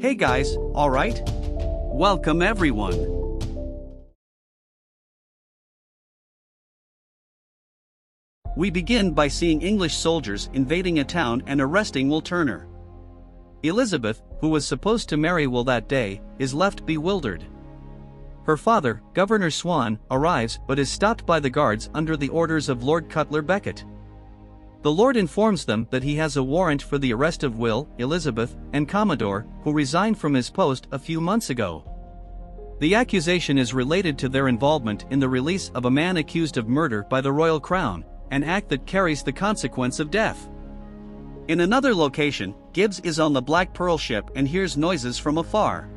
Hey guys, alright? Welcome everyone. We begin by seeing English soldiers invading a town and arresting Will Turner. Elizabeth, who was supposed to marry Will that day, is left bewildered. Her father, Governor Swan, arrives but is stopped by the guards under the orders of Lord Cutler Becket. The Lord informs them that he has a warrant for the arrest of Will, Elizabeth, and Commodore, who resigned from his post a few months ago. The accusation is related to their involvement in the release of a man accused of murder by the Royal Crown, an act that carries the consequence of death. In another location, Gibbs is on the Black Pearl ship and hears noises from afar.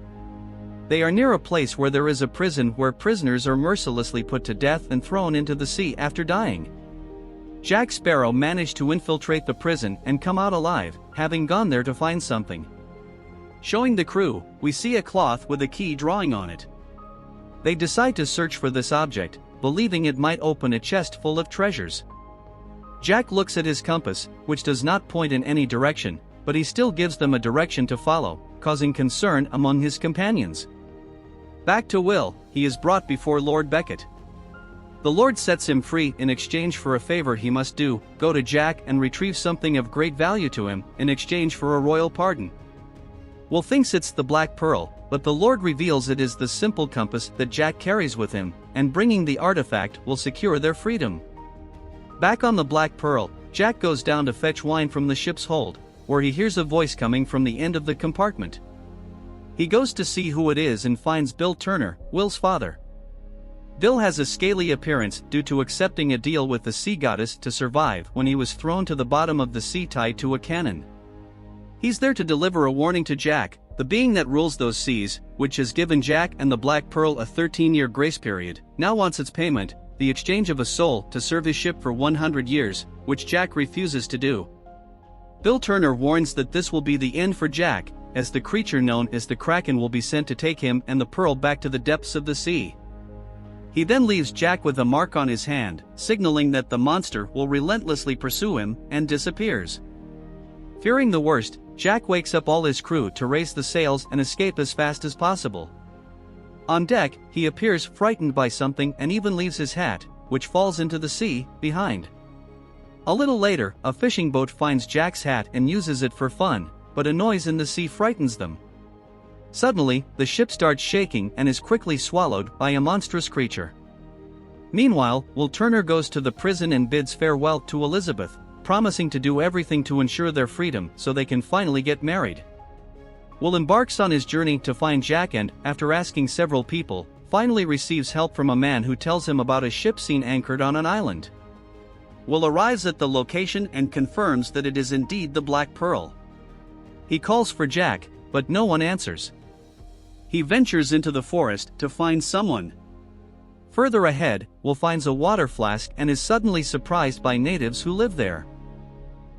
They are near a place where there is a prison where prisoners are mercilessly put to death and thrown into the sea after dying. Jack Sparrow managed to infiltrate the prison and come out alive, having gone there to find something. Showing the crew, we see a cloth with a key drawing on it. They decide to search for this object, believing it might open a chest full of treasures. Jack looks at his compass, which does not point in any direction, but he still gives them a direction to follow, causing concern among his companions. Back to Will, he is brought before Lord Becket. The Lord sets him free in exchange for a favor he must do: go to Jack and retrieve something of great value to him, in exchange for a royal pardon. Will thinks it's the Black Pearl, but the Lord reveals it is the simple compass that Jack carries with him, and bringing the artifact will secure their freedom. Back on the Black Pearl, Jack goes down to fetch wine from the ship's hold, where he hears a voice coming from the end of the compartment. He goes to see who it is and finds Bill Turner, Will's father. Bill has a scaly appearance due to accepting a deal with the sea goddess to survive when he was thrown to the bottom of the sea tied to a cannon. He's there to deliver a warning to Jack, the being that rules those seas, which has given Jack and the Black Pearl a 13-year grace period, now wants its payment, the exchange of a soul to serve his ship for 100 years, which Jack refuses to do. Bill Turner warns that this will be the end for Jack, as the creature known as the Kraken will be sent to take him and the pearl back to the depths of the sea. He then leaves Jack with a mark on his hand, signaling that the monster will relentlessly pursue him, and disappears. Fearing the worst, Jack wakes up all his crew to raise the sails and escape as fast as possible. On deck, he appears frightened by something and even leaves his hat, which falls into the sea, behind. A little later, a fishing boat finds Jack's hat and uses it for fun, but a noise in the sea frightens them. Suddenly, the ship starts shaking and is quickly swallowed by a monstrous creature. Meanwhile, Will Turner goes to the prison and bids farewell to Elizabeth, promising to do everything to ensure their freedom so they can finally get married. Will embarks on his journey to find Jack and, after asking several people, finally receives help from a man who tells him about a ship seen anchored on an island. Will arrives at the location and confirms that it is indeed the Black Pearl. He calls for Jack, but no one answers. He ventures into the forest to find someone. Further ahead, Will finds a water flask and is suddenly surprised by natives who live there.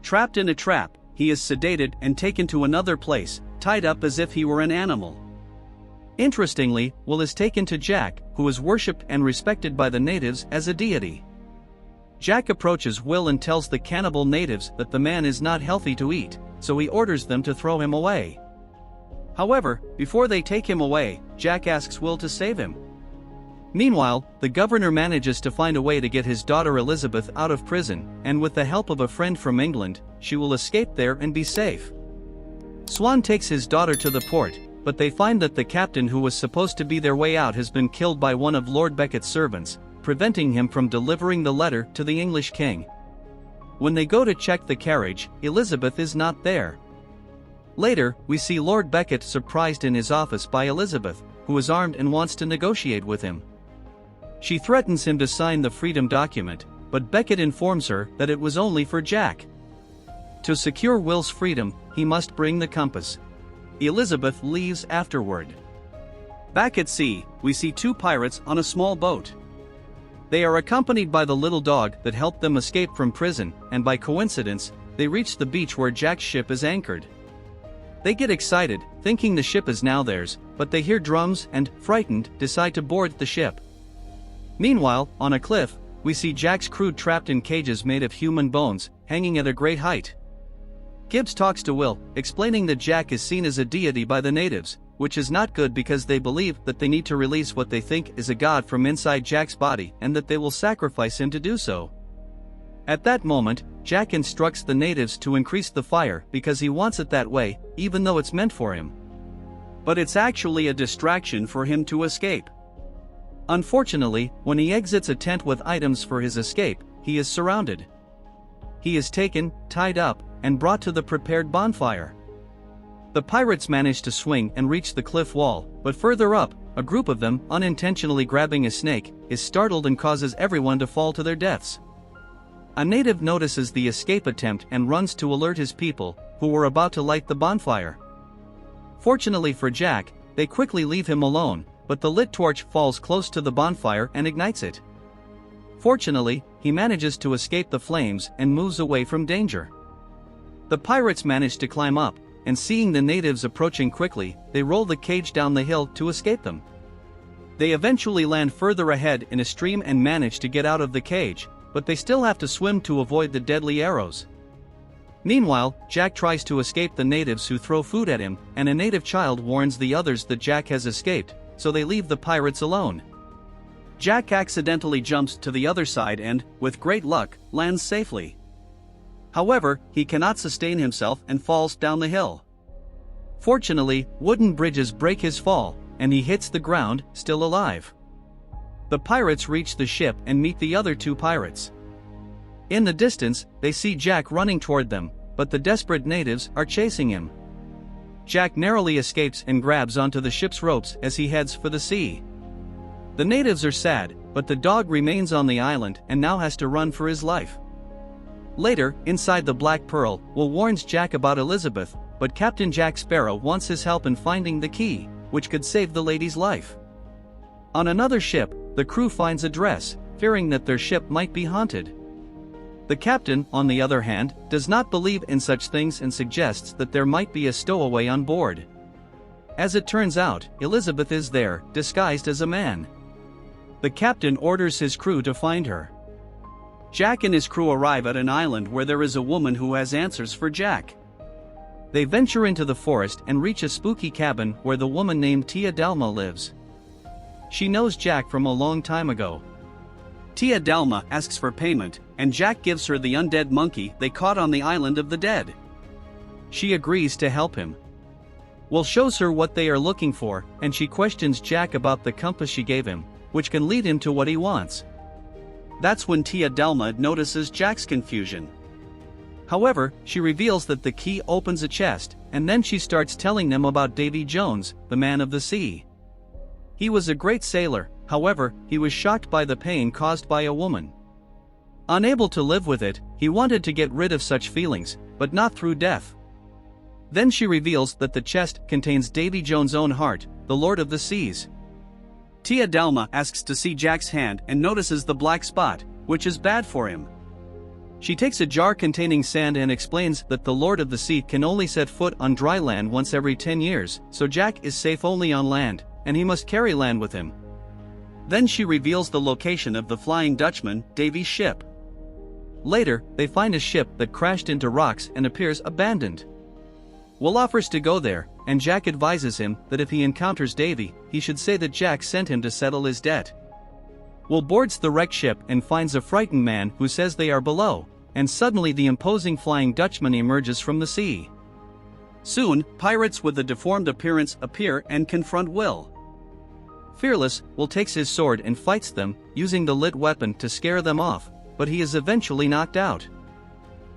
Trapped in a trap, he is sedated and taken to another place, tied up as if he were an animal. Interestingly, Will is taken to Jack, who is worshipped and respected by the natives as a deity. Jack approaches Will and tells the cannibal natives that the man is not healthy to eat, so he orders them to throw him away. However, before they take him away, Jack asks Will to save him. Meanwhile, the governor manages to find a way to get his daughter Elizabeth out of prison, and with the help of a friend from England, she will escape there and be safe. Swan takes his daughter to the port, but they find that the captain who was supposed to be their way out has been killed by one of Lord Becket's servants, preventing him from delivering the letter to the English king. When they go to check the carriage, Elizabeth is not there. Later, we see Lord Becket surprised in his office by Elizabeth, who is armed and wants to negotiate with him. She threatens him to sign the freedom document, but Becket informs her that it was only for Jack. To secure Will's freedom, he must bring the compass. Elizabeth leaves afterward. Back at sea, we see two pirates on a small boat. They are accompanied by the little dog that helped them escape from prison, and by coincidence, they reach the beach where Jack's ship is anchored. They get excited, thinking the ship is now theirs, but they hear drums and, frightened, decide to board the ship. Meanwhile, on a cliff, we see Jack's crew trapped in cages made of human bones, hanging at a great height. Gibbs talks to Will, explaining that Jack is seen as a deity by the natives, which is not good because they believe that they need to release what they think is a god from inside Jack's body and that they will sacrifice him to do so. At that moment, Jack instructs the natives to increase the fire because he wants it that way, even though it's meant for him. But it's actually a distraction for him to escape. Unfortunately, when he exits a tent with items for his escape, he is surrounded. He is taken, tied up, and brought to the prepared bonfire. The pirates manage to swing and reach the cliff wall, but further up, a group of them, unintentionally grabbing a snake, is startled and causes everyone to fall to their deaths. A native notices the escape attempt and runs to alert his people, who were about to light the bonfire. Fortunately for Jack, they quickly leave him alone, but the lit torch falls close to the bonfire and ignites it. Fortunately, he manages to escape the flames and moves away from danger. The pirates manage to climb up, and seeing the natives approaching quickly, they roll the cage down the hill to escape them. They eventually land further ahead in a stream and manage to get out of the cage, but they still have to swim to avoid the deadly arrows. Meanwhile, Jack tries to escape the natives who throw food at him, and a native child warns the others that Jack has escaped, so they leave the pirates alone. Jack accidentally jumps to the other side and, with great luck, lands safely. However, he cannot sustain himself and falls down the hill. Fortunately, wooden bridges break his fall, and he hits the ground, still alive. The pirates reach the ship and meet the other two pirates. In the distance, they see Jack running toward them, but the desperate natives are chasing him. Jack narrowly escapes and grabs onto the ship's ropes as he heads for the sea. The natives are sad, but the dog remains on the island and now has to run for his life. Later, inside the Black Pearl, Will warns Jack about Elizabeth, but Captain Jack Sparrow wants his help in finding the key, which could save the lady's life. On another ship, the crew finds a dress, fearing that their ship might be haunted. The captain, on the other hand, does not believe in such things and suggests that there might be a stowaway on board. As it turns out, Elizabeth is there, disguised as a man. The captain orders his crew to find her. Jack and his crew arrive at an island where there is a woman who has answers for Jack. They venture into the forest and reach a spooky cabin where the woman named Tia Dalma lives. She knows Jack from a long time ago. Tia Dalma asks for payment, and Jack gives her the undead monkey they caught on the island of the dead. She agrees to help him. Will shows her what they are looking for, and she questions Jack about the compass she gave him, which can lead him to what he wants. That's when Tia Dalma notices Jack's confusion. However, she reveals that the key opens a chest, and then she starts telling them about Davy Jones, the man of the sea. He was a great sailor, however, he was shocked by the pain caused by a woman. Unable to live with it, he wanted to get rid of such feelings, but not through death. Then she reveals that the chest contains Davy Jones' own heart, the Lord of the Seas. Tia Dalma asks to see Jack's hand and notices the black spot, which is bad for him. She takes a jar containing sand and explains that the Lord of the Sea can only set foot on dry land once every 10 years, so Jack is safe only on land, and he must carry land with him. Then she reveals the location of the Flying Dutchman, Davy's ship. Later, they find a ship that crashed into rocks and appears abandoned. Will offers to go there, and Jack advises him that if he encounters Davy, he should say that Jack sent him to settle his debt. Will boards the wrecked ship and finds a frightened man who says they are below, and suddenly the imposing Flying Dutchman emerges from the sea. Soon, pirates with a deformed appearance appear and confront Will. Fearless, Will takes his sword and fights them, using the lit weapon to scare them off, but he is eventually knocked out.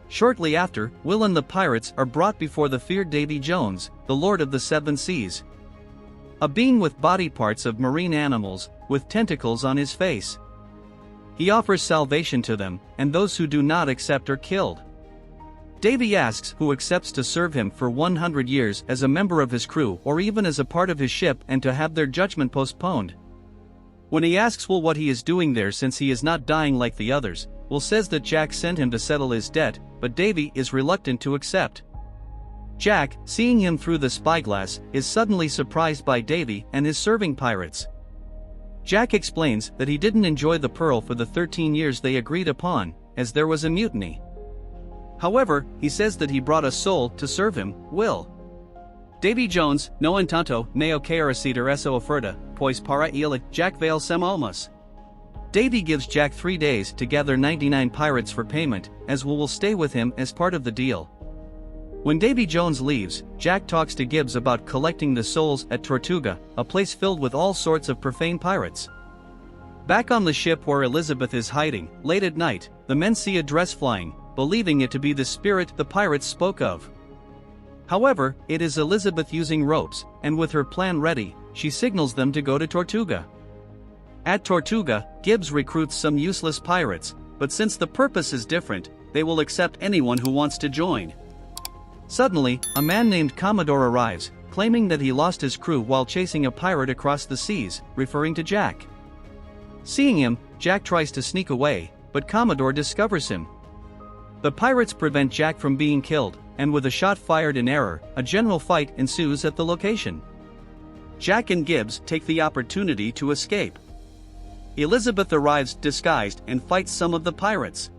Shortly after, Will and the pirates are brought before the feared Davy Jones, the Lord of the Seven Seas. A being with body parts of marine animals, with tentacles on his face. He offers salvation to them, and those who do not accept are killed. Davy asks who accepts to serve him for 100 years as a member of his crew or even as a part of his ship and to have their judgment postponed. When he asks Will what he is doing there since he is not dying like the others, Will says that Jack sent him to settle his debt, but Davy is reluctant to accept. Jack, seeing him through the spyglass, is suddenly surprised by Davy and his serving pirates. Jack explains that he didn't enjoy the pearl for the 13 years they agreed upon, as there was a mutiny. However, he says that he brought a soul to serve him, Will. Davy Jones, no entanto, neo caericider eso oferta, pois para ele, Jack vale sem almas. Davy gives Jack 3 days to gather 99 pirates for payment, as will stay with him as part of the deal. When Davy Jones leaves, Jack talks to Gibbs about collecting the souls at Tortuga, a place filled with all sorts of profane pirates. Back on the ship where Elizabeth is hiding, late at night, the men see a dress flying, believing it to be the spirit the pirates spoke of. However, it is Elizabeth using ropes, and with her plan ready, she signals them to go to Tortuga. At Tortuga, Gibbs recruits some useless pirates, but since the purpose is different, they will accept anyone who wants to join. Suddenly, a man named Commodore arrives, claiming that he lost his crew while chasing a pirate across the seas, referring to Jack. Seeing him, Jack tries to sneak away, but Commodore discovers him. The pirates prevent Jack from being killed, and with a shot fired in error, a general fight ensues at the location. Jack and Gibbs take the opportunity to escape. Elizabeth arrives disguised and fights some of the pirates.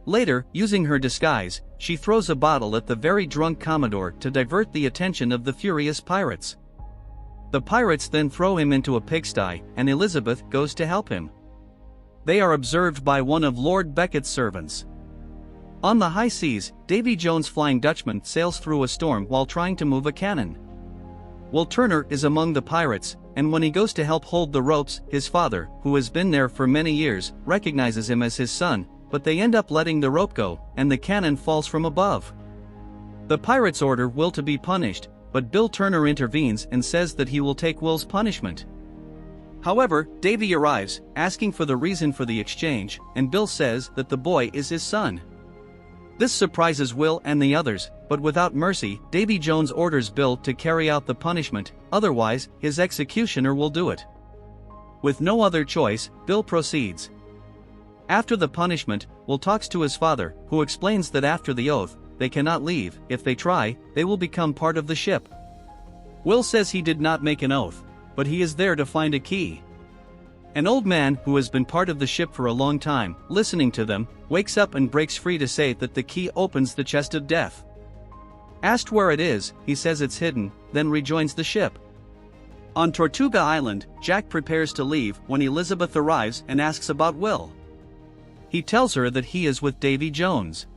Later, using her disguise, she throws a bottle at the very drunk Commodore to divert the attention of the furious pirates. The pirates then throw him into a pigsty, and Elizabeth goes to help him. They are observed by one of Lord Becket's servants. On the high seas, Davy Jones' Flying Dutchman sails through a storm while trying to move a cannon. Will Turner is among the pirates, and when he goes to help hold the ropes, his father, who has been there for many years, recognizes him as his son, but they end up letting the rope go, and the cannon falls from above. The pirates order Will to be punished, but Bill Turner intervenes and says that he will take Will's punishment. However, Davy arrives, asking for the reason for the exchange, and Bill says that the boy is his son. This surprises Will and the others, but without mercy, Davy Jones orders Bill to carry out the punishment, otherwise, his executioner will do it. With no other choice, Bill proceeds. After the punishment, Will talks to his father, who explains that after the oath, they cannot leave. If they try, they will become part of the ship. Will says he did not make an oath, but he is there to find a key. An old man who has been part of the ship for a long time, listening to them, wakes up and breaks free to say that the key opens the chest of death. Asked where it is, he says it's hidden, then rejoins the ship. On Tortuga Island, Jack prepares to leave when Elizabeth arrives and asks about Will. He tells her that he is with Davy Jones.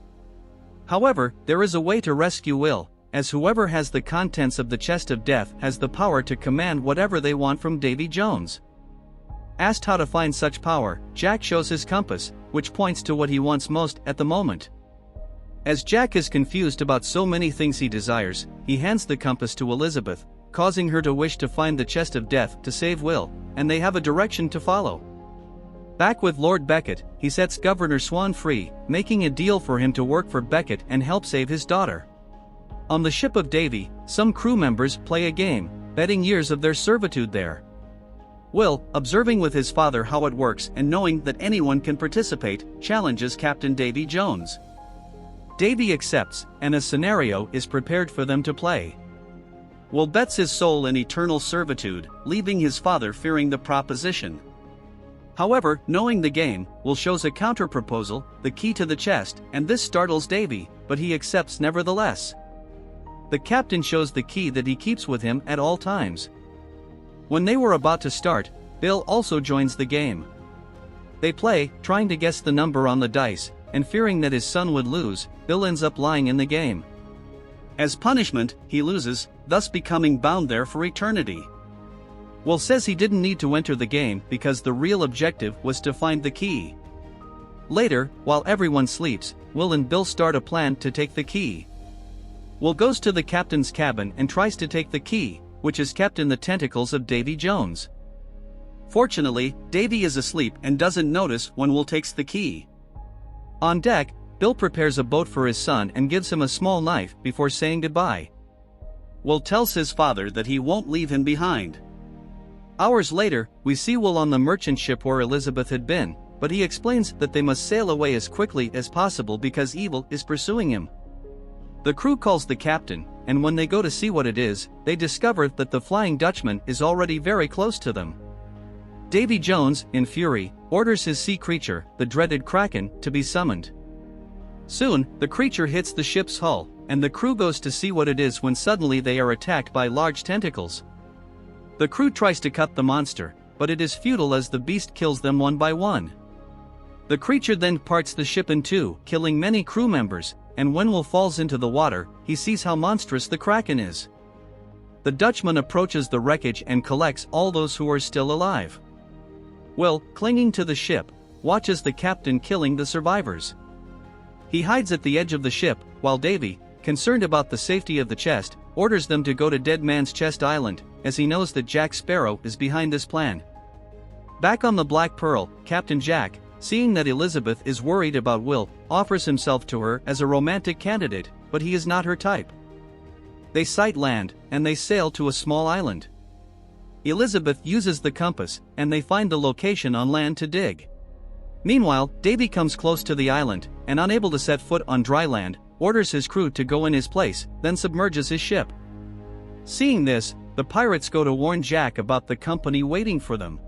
However, there is a way to rescue Will, as whoever has the contents of the chest of death has the power to command whatever they want from Davy Jones. Asked how to find such power, Jack shows his compass, which points to what he wants most at the moment. As Jack is confused about so many things he desires, he hands the compass to Elizabeth, causing her to wish to find the chest of death to save Will, and they have a direction to follow. Back with Lord Becket, he sets Governor Swan free, making a deal for him to work for Becket and help save his daughter. On the ship of Davy, some crew members play a game, betting years of their servitude there. Will, observing with his father how it works and knowing that anyone can participate, challenges Captain Davy Jones. Davy accepts, and a scenario is prepared for them to play. Will bets his soul in eternal servitude, leaving his father fearing the proposition. However, knowing the game, Will shows a counter-proposal, the key to the chest, and this startles Davy, but he accepts nevertheless. The captain shows the key that he keeps with him at all times. When they were about to start, Bill also joins the game. They play, trying to guess the number on the dice, and fearing that his son would lose, Bill ends up lying in the game. As punishment, he loses, thus becoming bound there for eternity. Will says he didn't need to enter the game because the real objective was to find the key. Later, while everyone sleeps, Will and Bill start a plan to take the key. Will goes to the captain's cabin and tries to take the key, which is kept in the tentacles of Davy Jones. Fortunately, Davy is asleep and doesn't notice when Will takes the key. On deck, Bill prepares a boat for his son and gives him a small knife before saying goodbye. Will tells his father that he won't leave him behind. Hours later, we see Will on the merchant ship where Elizabeth had been, but he explains that they must sail away as quickly as possible because evil is pursuing him. The crew calls the captain, and when they go to see what it is, they discover that the Flying Dutchman is already very close to them. Davy Jones, in fury, orders his sea creature, the dreaded Kraken, to be summoned. Soon, the creature hits the ship's hull, and the crew goes to see what it is when suddenly they are attacked by large tentacles. The crew tries to cut the monster, but it is futile as the beast kills them one by one. The creature then parts the ship in two, killing many crew members, and when Will falls into the water, he sees how monstrous the Kraken is. The Dutchman approaches the wreckage and collects all those who are still alive. Will, clinging to the ship, watches the captain killing the survivors. He hides at the edge of the ship, while Davy, concerned about the safety of the chest, orders them to go to Dead Man's Chest Island, as he knows that Jack Sparrow is behind this plan. Back on the Black Pearl, Captain Jack, seeing that Elizabeth is worried about Will, offers himself to her as a romantic candidate, but he is not her type. They sight land, and they sail to a small island. Elizabeth uses the compass, and they find the location on land to dig. Meanwhile, Davy comes close to the island, and unable to set foot on dry land, orders his crew to go in his place, then submerges his ship. Seeing this, the pirates go to warn Jack about the company waiting for them.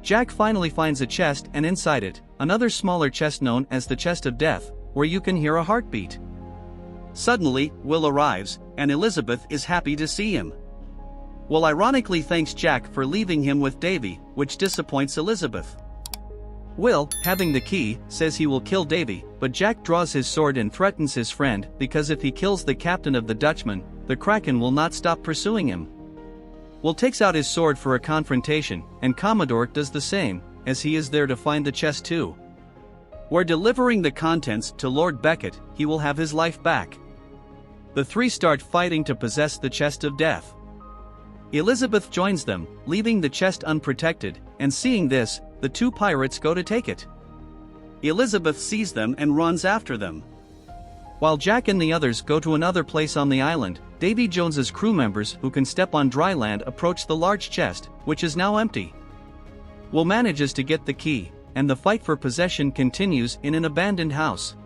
Jack finally finds a chest, and inside it, another smaller chest known as the Chest of Death, where you can hear a heartbeat. Suddenly, Will arrives, and Elizabeth is happy to see him. Will ironically thanks Jack for leaving him with Davy, which disappoints Elizabeth. Will, having the key, says he will kill Davy, but Jack draws his sword and threatens his friend because if he kills the captain of the Dutchman, the Kraken will not stop pursuing him. Will takes out his sword for a confrontation, and Commodore does the same, as he is there to find the chest too. Where delivering the contents to Lord Beckett, he will have his life back. The three start fighting to possess the Chest of Death. Elizabeth joins them, leaving the chest unprotected, and seeing this, the two pirates go to take it. Elizabeth sees them and runs after them. While Jack and the others go to another place on the island, Davy Jones's crew members who can step on dry land approach the large chest, which is now empty. Will manages to get the key, and the fight for possession continues in an abandoned house.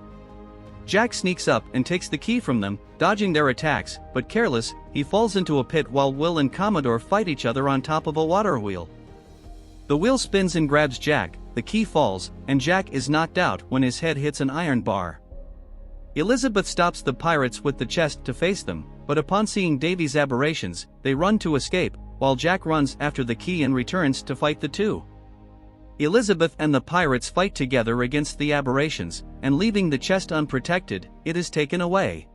Jack sneaks up and takes the key from them, dodging their attacks, but careless, he falls into a pit while Will and Commodore fight each other on top of a water wheel. The wheel spins and grabs Jack, the key falls, and Jack is knocked out when his head hits an iron bar. Elizabeth stops the pirates with the chest to face them, but upon seeing Davy's aberrations, they run to escape, while Jack runs after the key and returns to fight the two. Elizabeth and the pirates fight together against the aberrations, and leaving the chest unprotected, it is taken away.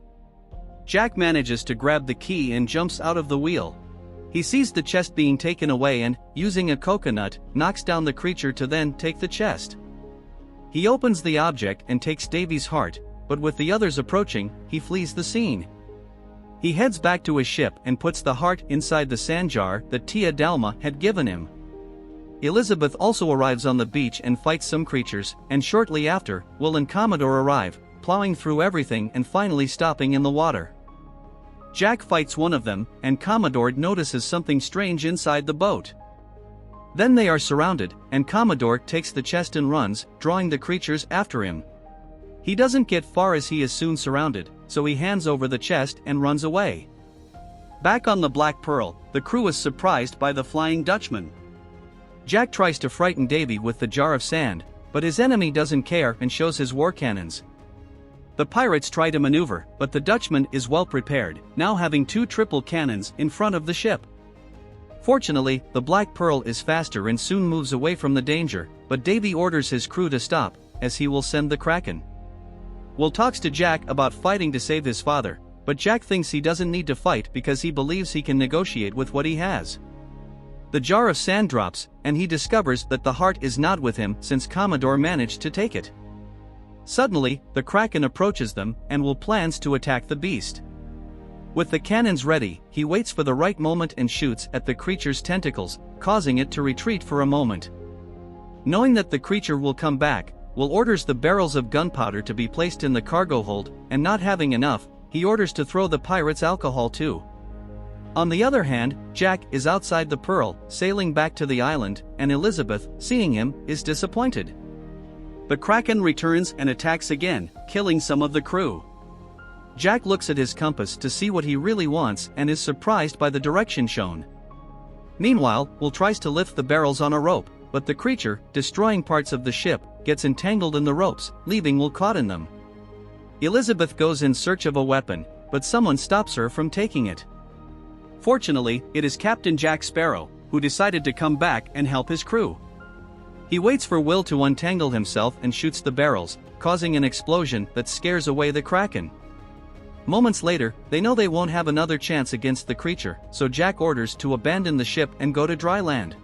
Jack manages to grab the key and jumps out of the wheel. He sees the chest being taken away and, using a coconut, knocks down the creature to then take the chest. He opens the object and takes Davy's heart, but with the others approaching, he flees the scene. He heads back to his ship and puts the heart inside the sand jar that Tia Dalma had given him. Elizabeth also arrives on the beach and fights some creatures, and shortly after, Will and Commodore arrive, plowing through everything and finally stopping in the water. Jack fights one of them, and Commodore notices something strange inside the boat. Then they are surrounded, and Commodore takes the chest and runs, drawing the creatures after him. He doesn't get far as he is soon surrounded, so he hands over the chest and runs away. Back on the Black Pearl, the crew is surprised by the Flying Dutchman. Jack tries to frighten Davy with the jar of sand, but his enemy doesn't care and shows his war cannons. The pirates try to maneuver, but the Dutchman is well prepared, now having 2 triple cannons in front of the ship. Fortunately, the Black Pearl is faster and soon moves away from the danger, but Davy orders his crew to stop, as he will send the Kraken. Will talks to Jack about fighting to save his father, but Jack thinks he doesn't need to fight because he believes he can negotiate with what he has. The jar of sand drops, and he discovers that the heart is not with him since Commodore managed to take it. Suddenly, the Kraken approaches them, and Will plans to attack the beast. With the cannons ready, he waits for the right moment and shoots at the creature's tentacles, causing it to retreat for a moment. Knowing that the creature will come back, Will orders the barrels of gunpowder to be placed in the cargo hold, and not having enough, he orders to throw the pirates alcohol too. On the other hand, Jack is outside the Pearl, sailing back to the island, and Elizabeth, seeing him, is disappointed. The Kraken returns and attacks again, killing some of the crew. Jack looks at his compass to see what he really wants and is surprised by the direction shown. Meanwhile, Will tries to lift the barrels on a rope, but the creature, destroying parts of the ship, gets entangled in the ropes, leaving Will caught in them. Elizabeth goes in search of a weapon, but someone stops her from taking it. Fortunately, it is Captain Jack Sparrow, who decided to come back and help his crew. He waits for Will to untangle himself and shoots the barrels, causing an explosion that scares away the Kraken. Moments later, they know they won't have another chance against the creature, so Jack orders to abandon the ship and go to dry land.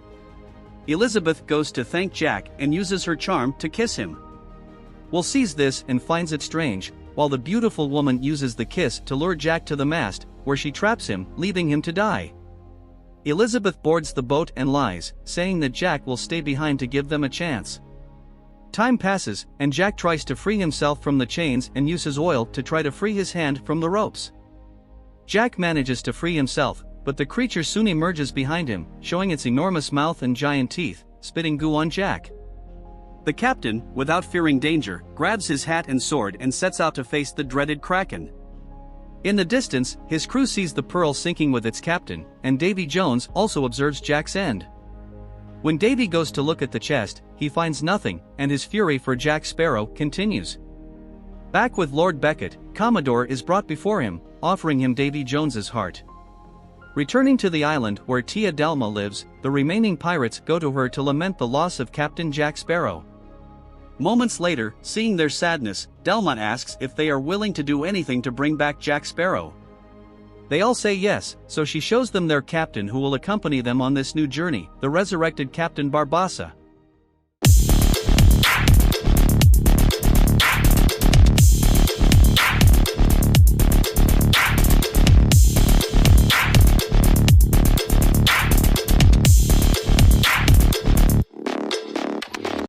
Elizabeth goes to thank Jack and uses her charm to kiss him. Will sees this and finds it strange, while the beautiful woman uses the kiss to lure Jack to the mast, where she traps him, leaving him to die. Elizabeth boards the boat and lies, saying that Jack will stay behind to give them a chance. Time passes, and Jack tries to free himself from the chains and uses oil to try to free his hand from the ropes. Jack manages to free himself, but the creature soon emerges behind him, showing its enormous mouth and giant teeth, spitting goo on Jack. The captain, without fearing danger, grabs his hat and sword and sets out to face the dreaded Kraken. In the distance, his crew sees the Pearl sinking with its captain, and Davy Jones also observes Jack's end. When Davy goes to look at the chest, he finds nothing, and his fury for Jack Sparrow continues. Back with Lord Beckett, Commodore is brought before him, offering him Davy Jones's heart. Returning to the island where Tia Dalma lives, the remaining pirates go to her to lament the loss of Captain Jack Sparrow. Moments later, seeing their sadness, Delma asks if they are willing to do anything to bring back Jack Sparrow. They all say yes, so she shows them their captain who will accompany them on this new journey, the resurrected Captain Barbassa.